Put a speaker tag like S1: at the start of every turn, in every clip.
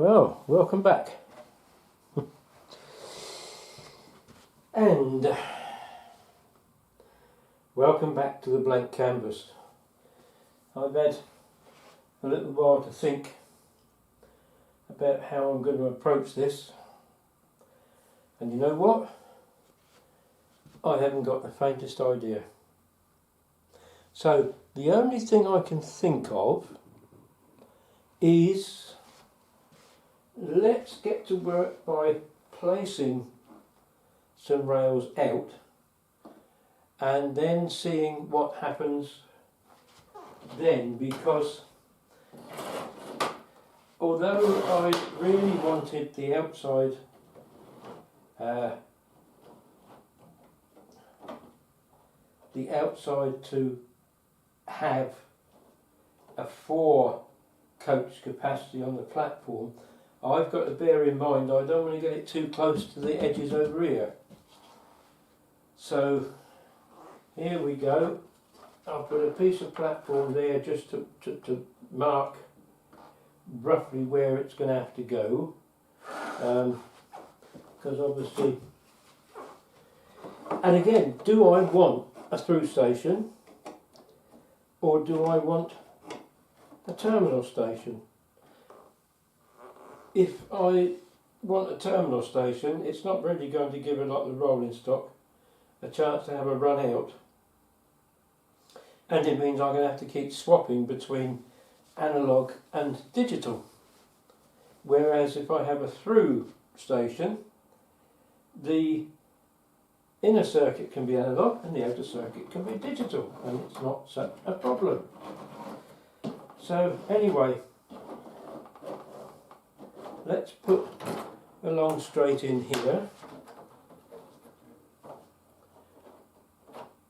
S1: Well, welcome back. And welcome back to the blank canvas. I've had a little while to think about how I'm going to approach this, and you know what? I haven't got the faintest idea. So the only thing I can think of is, let's get to work by placing some rails out and then seeing what happens then, because although I really wanted the outside to have a 4 coach capacity on the platform, I've got to bear in mind I don't want to get it too close to the edges over here. So here we go. I'll put a piece of platform there just to mark roughly where it's going to have to go, because obviously, and again, do I want a through station or do I want a terminal station? If I want a terminal station, it's not really going to give a lot of rolling stock a chance to have a run out, and it means I'm going to have to keep swapping between analog and digital. Whereas if I have a through station, the inner circuit can be analog and the outer circuit can be digital, and it's not such a problem. So anyway, let's put a long straight in here.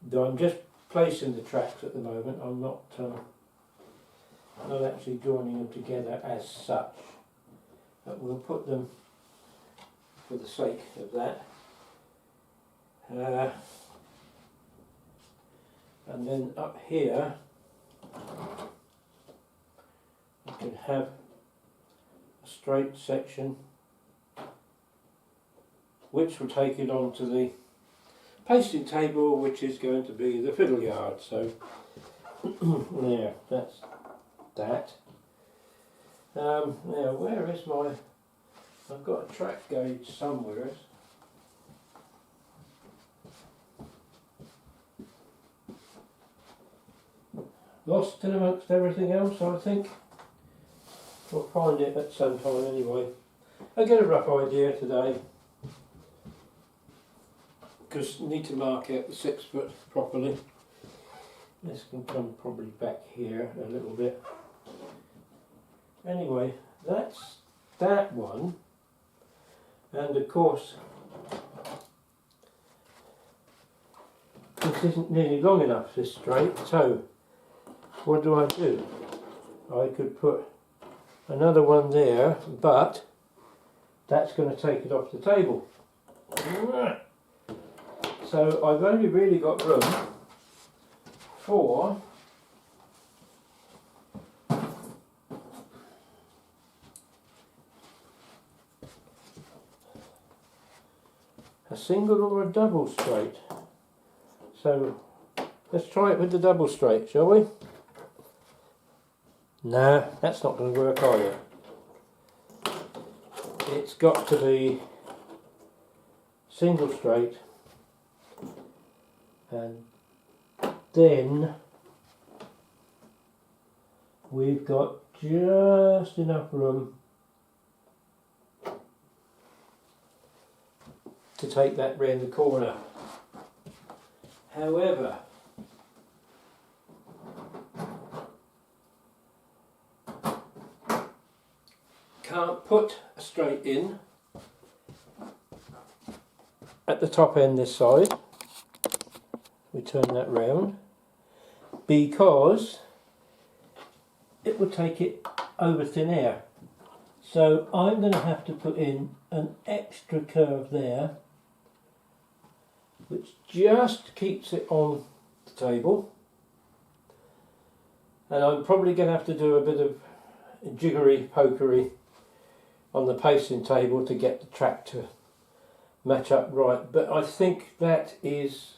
S1: Though I'm just placing the tracks at the moment, I'm not actually joining them together as such, but we'll put them for the sake of that. And then up here we can have a straight section which will take it onto the pasting table, which is going to be the fiddle yard. So there, that's that. Now where is my, I've got a track gauge somewhere. Lost in amongst everything else, I think. We'll find it at some time anyway. I get a rough idea today, because I need to mark out the 6 foot properly. This can come probably back here a little bit. Anyway, that's that one, and of course this isn't nearly long enough, this straight, so what do? I could put another one there, but that's going to take it off the table. So I've only really got room for a single or a double straight. So let's try it with the double straight, shall we? No, that's not going to work either. It's got to be single straight, and then we've got just enough room to take that round the corner. However, can't put a straight in at the top end this side. We turn that round because it will take it over thin air. So I'm going to have to put in an extra curve there, which just keeps it on the table. And I'm probably going to have to do a bit of jiggery pokery on the pacing table to get the track to match up right, but I think that is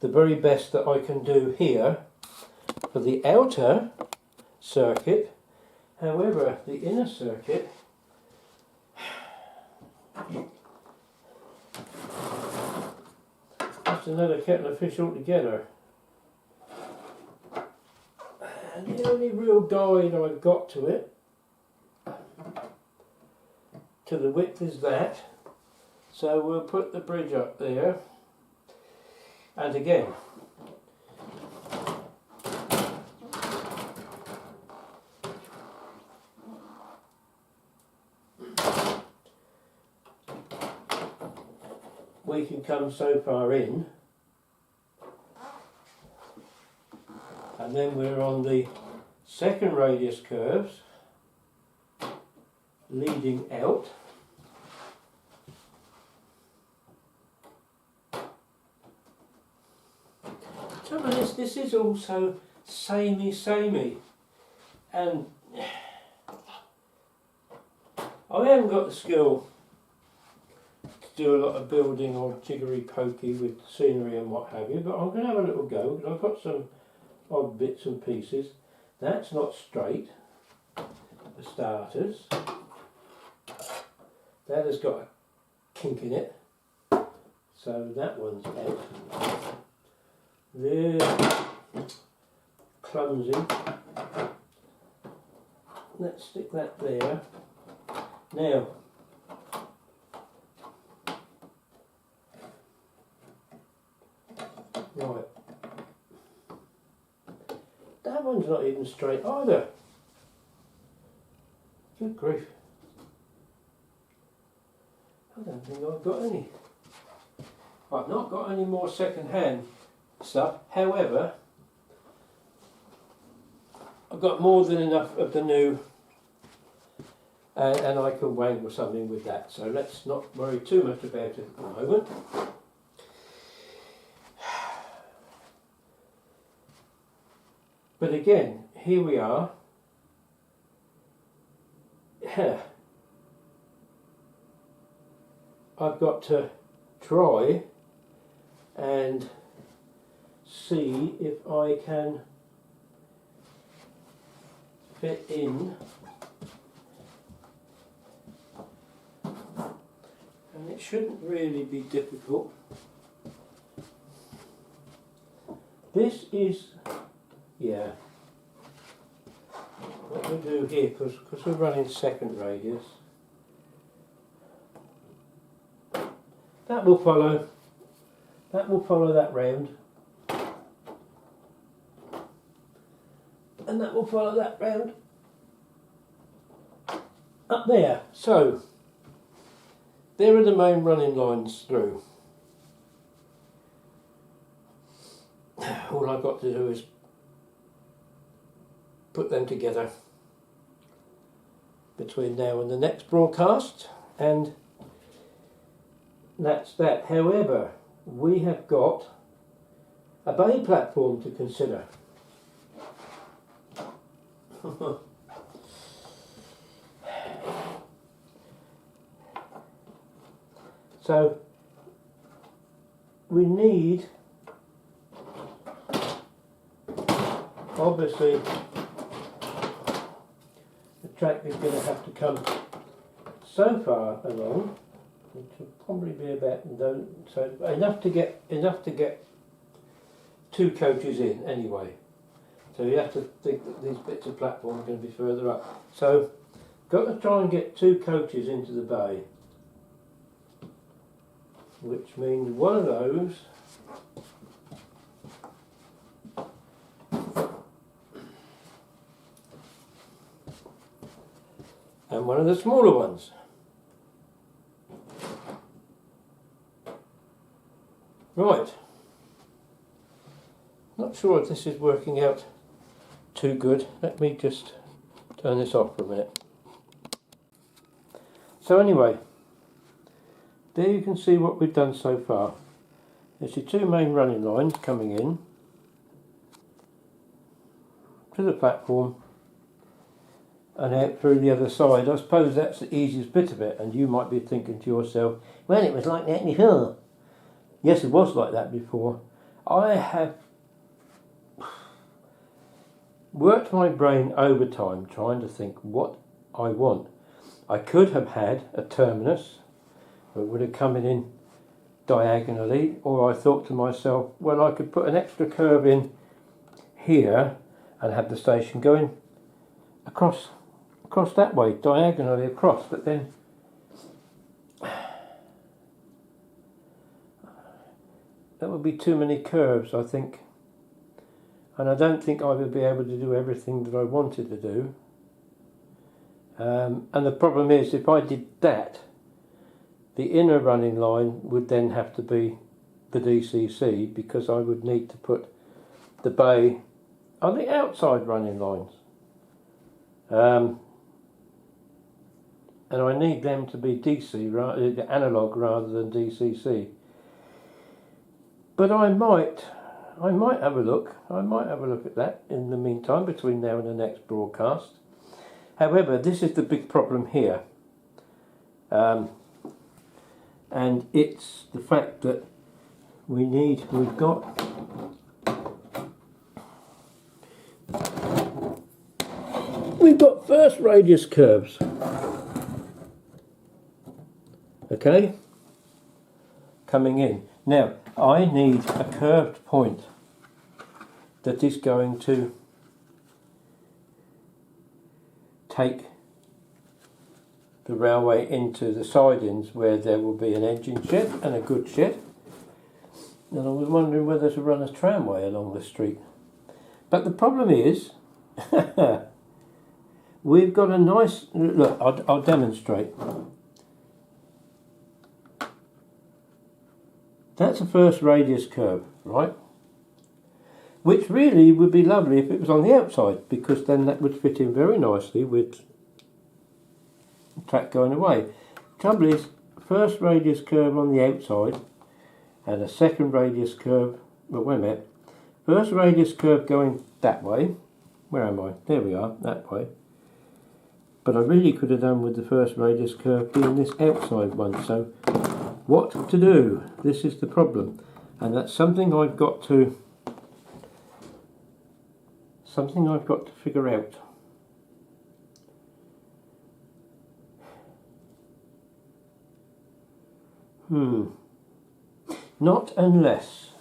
S1: the very best that I can do here for the outer circuit. However, the inner circuit, that's another kettle of fish altogether. And the only real guide I've got to it, to the width, is that. So we'll put the bridge up there. And again, we can come so far in, and then we're on the second radius curves leading out. This is also samey, and I haven't got the skill to do a lot of building or jiggery pokey with scenery and what have you, but I'm going to have a little go because I've got some odd bits and pieces. That's not straight for starters. That has got a kink in it, so that one's out. There, clumsy. Let's stick that there. Now, right, that one's not even straight either. Good grief. I don't think I've got any. I've not got any more second-hand stuff. However, I've got more than enough of the new, and I can wangle something with that. So let's not worry too much about it at the moment. But again, here we are. I've got to try and see if I can fit in, and it shouldn't really be difficult. This is, yeah, what we do here, because we're running second radius, that will follow that round. And that will follow that round up there. So there are the main running lines through. All I've got to do is put them together between now and the next broadcast, and that's that. However, we have got a bay platform to consider. So we need, obviously the track is going to have to come so far along, which will probably be about so enough to get two coaches in anyway. So you have to think that these bits of platform are going to be further up. So got to try and get two coaches into the bay, which means one of those and one of the smaller ones. Right. Not sure if this is working out too good. Let me just turn this off for a minute. So anyway, there you can see what we've done so far. There's your two main running lines coming in to the platform, and out through the other side. I suppose that's the easiest bit of it, and you might be thinking to yourself, well, it was like that before. Yes, it was like that before. I have worked my brain overtime trying to think what I want. I could have had a terminus that would have come in diagonally, or I thought to myself, well, I could put an extra curve in here and have the station going across that way, diagonally across, but then that would be too many curves, I think, and I don't think I would be able to do everything that I wanted to do. And the problem is, if I did that, the inner running line would then have to be the DCC, because I would need to put the bay on the outside running lines. And I need them to be DC, analog rather than DCC. But I might have a look. I might have a look at that in the meantime, between now and the next broadcast. However, this is the big problem here. And it's the fact that we've got first radius curves. Okay? Coming in. Now, I need a curved point that is going to take the railway into the sidings where there will be an engine shed and a goods shed. And I was wondering whether to run a tramway along the street. But the problem is, we've got a nice, look, I'll demonstrate. That's a first radius curve, right? Which really would be lovely if it was on the outside, because then that would fit in very nicely with the track going away. Trouble is, first radius curve on the outside and a second radius curve, well, wait a minute, first radius curve going that way. Where am I? There we are, that way. But I really could have done with the first radius curve being this outside one. So what to do? This is the problem, and that's something I've got to figure out. Not unless,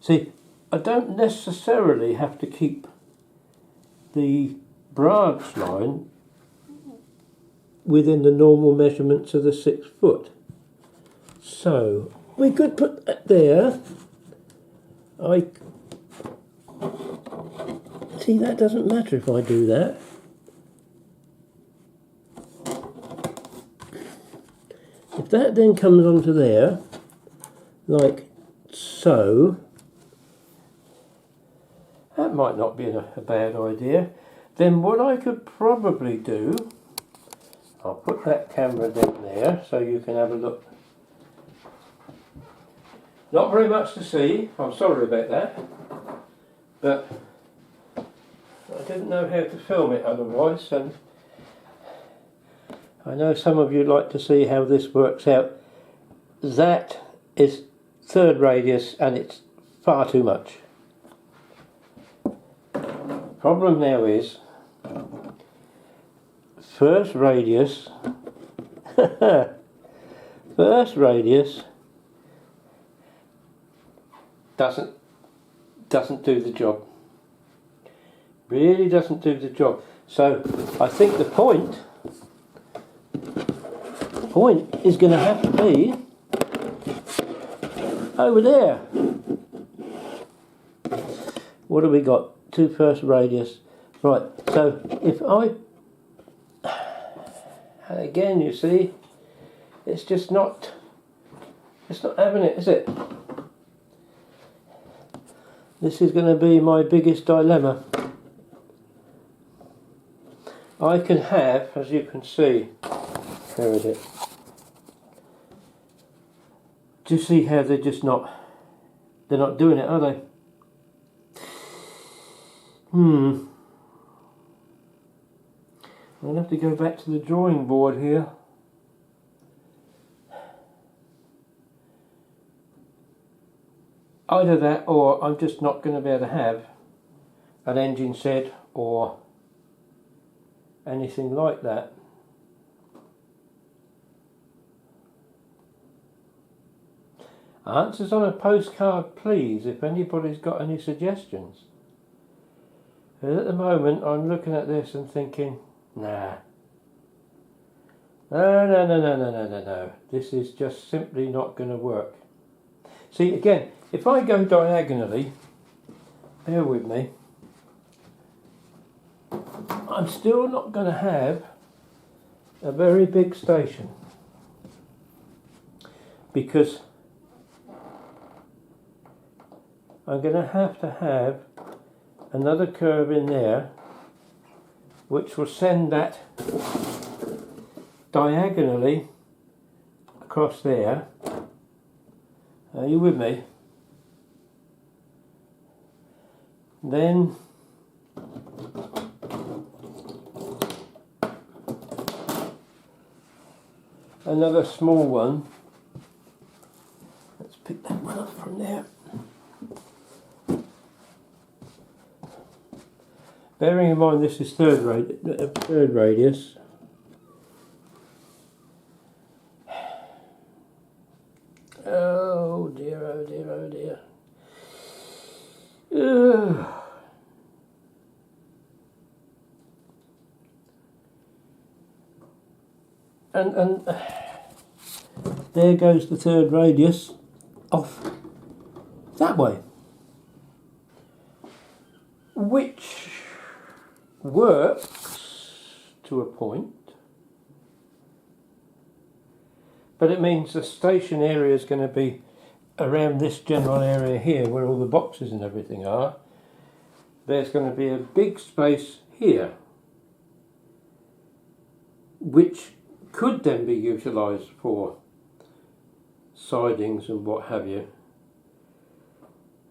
S1: see, I don't necessarily have to keep the branch line within the normal measurements of the 6 foot. So we could put that there. See, that doesn't matter if I do that. If that then comes onto there, like so, that might not be a bad idea. Then what I could probably do, I'll put that camera down there so you can have a look. Not very much to see, I'm sorry about that, but I didn't know how to film it otherwise, and I know some of you like to see how this works out. That is third radius and it's far too much. Problem now is, first radius doesn't do the job. Really doesn't do the job. So I think the point is going to have to be over there. What have we got? 2 first radius. Right, so if I, and again you see, it's just not having it, is it? This is going to be my biggest dilemma. I can have, as you can see, there it is. Do you see how they're not doing it, are they? I'll have to go back to the drawing board here. Either that, or I'm just not going to be able to have an engine shed or anything like that. Answers on a postcard, please, if anybody's got any suggestions. At the moment, I'm looking at this and thinking, nah. No. This is just simply not going to work. See, again, if I go diagonally, bear with me, I'm still not going to have a very big station, because I'm going to have another curve in there which will send that diagonally across there. Are you with me? Then another small one. Let's pick that one up from there. Bearing in mind this is third radius. Oh dear, oh dear, oh dear. Ugh. And there goes the third radius off that way, which works to a point, but it means the station area is going to be around this general area here where all the boxes and everything are. There's going to be a big space here which could then be utilised for sidings and what have you,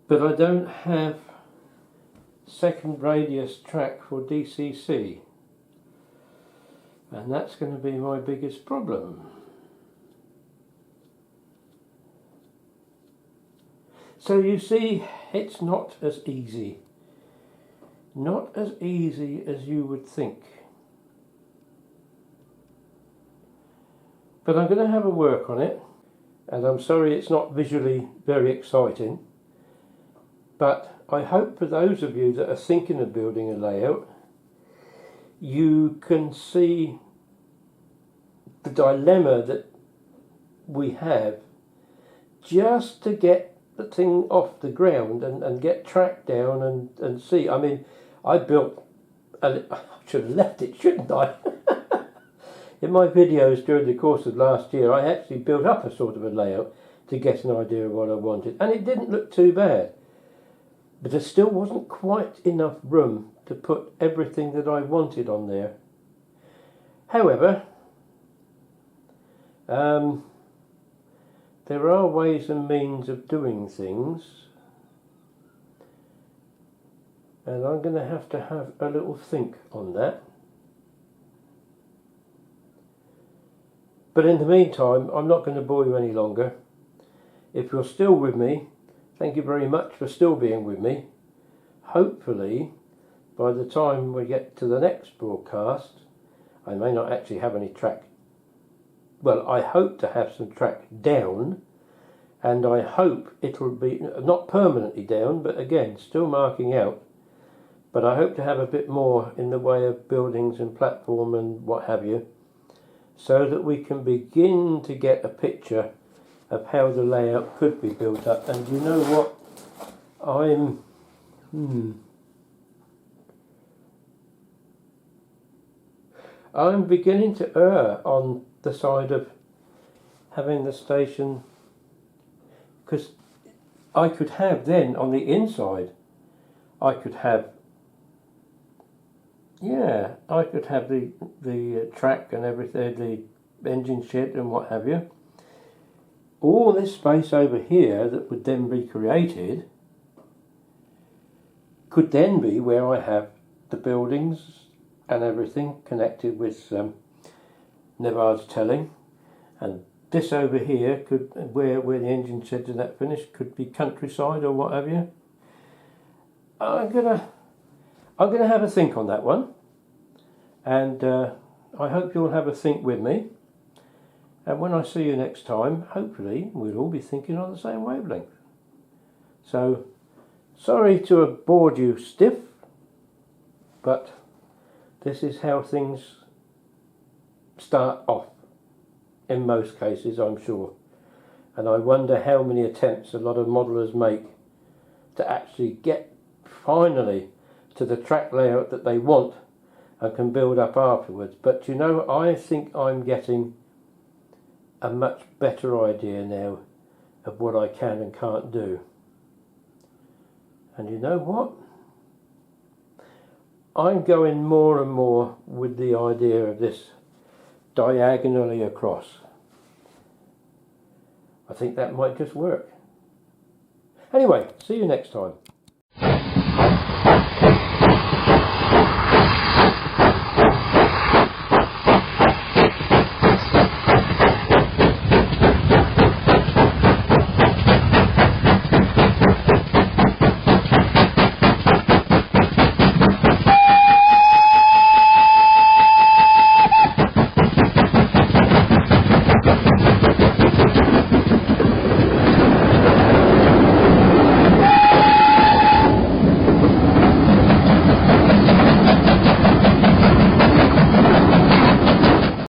S1: but I don't have second radius track for DCC, and that's going to be my biggest problem. So you see, it's not as easy as you would think, but I'm going to have a work on it, and I'm sorry it's not visually very exciting, but I hope for those of you that are thinking of building a layout, you can see the dilemma that we have just to get the thing off the ground and get track down and see. I mean, I should have left it, shouldn't I? In my videos during the course of last year, I actually built up a sort of a layout to get an idea of what I wanted, and it didn't look too bad. But there still wasn't quite enough room to put everything that I wanted on there. However, there are ways and means of doing things, and I'm going to have a little think on that. But in the meantime, I'm not going to bore you any longer. If you're still with me, thank you very much for still being with me. Hopefully, by the time we get to the next broadcast, I may not actually have any track. Well, I hope to have some track down, and I hope it'll be not permanently down, but again, still marking out. But I hope to have a bit more in the way of buildings and platform and what have you, so that we can begin to get a picture of how the layout could be built up. And you know what? I'm beginning to err on the side of having the station, because I could have then on the inside, I could have the track and everything, the engine shed and what have you. All this space over here that would then be created could then be where I have the buildings and everything connected with Nevada's telling, and this over here could, where the engine said to that finish, could be countryside or what have you. I'm gonna have a think on that one, and I hope you'll have a think with me. And when I see you next time, hopefully we'll all be thinking on the same wavelength. So, sorry to have bored you stiff, but this is how things start off, in most cases, I'm sure. And I wonder how many attempts a lot of modelers make to actually get finally to the track layout that they want and can build up afterwards. But you know, I think I'm getting a much better idea now of what I can and can't do. And you know what? I'm going more and more with the idea of this diagonally across. I think that might just work. Anyway, see you next time.